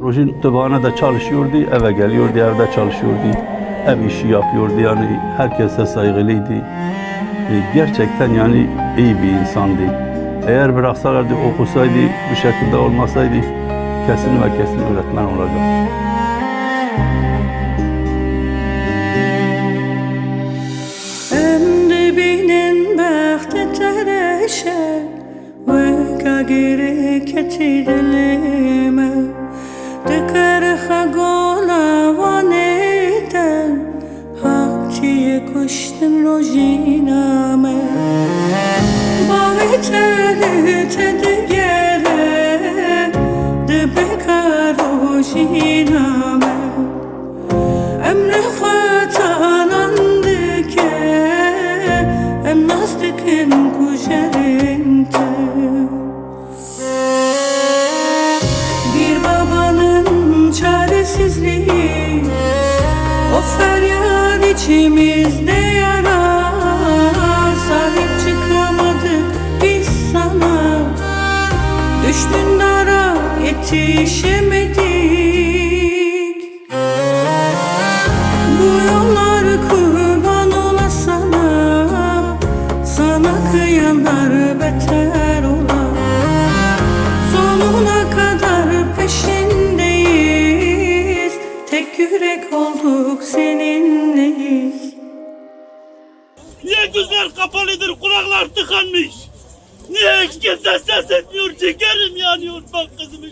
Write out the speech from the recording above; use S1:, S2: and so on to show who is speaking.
S1: Rojin tıbağına çalışıyordu, eve geliyordu, evde çalışıyordu. Ev işi yapıyordu, yani herkese saygılıydı. Gerçekten yani iyi bir insandı. Eğer bıraksalardı, okusaydı, bu şekilde olmasaydı kesin ve kesin öğretmen olacak.
S2: Endibinin bəxti tərəşə və qagiri ketirilmə Dikər xagola vanədən Hakçiyə kuştum rojinamə Bavi təli tədigərə Dibika rojinamə Emre xatalandı ki Em nazdikin kujerinde Bir babanın çaresizliği O feryat içimizde yara Sahip çıkamadık biz sana Düştün dara yetişemedik Bu yollar kurban ola sana Sana kıyanlar beter ola Sonuna kadar peşindeyiz Tek yürek olduk seninleyiz
S3: Niye gözler kapalıdır, kulaklar tıkanmış? Niye hiç kimse ses etmiyor, ciğerim yanıyor, bak kızımı.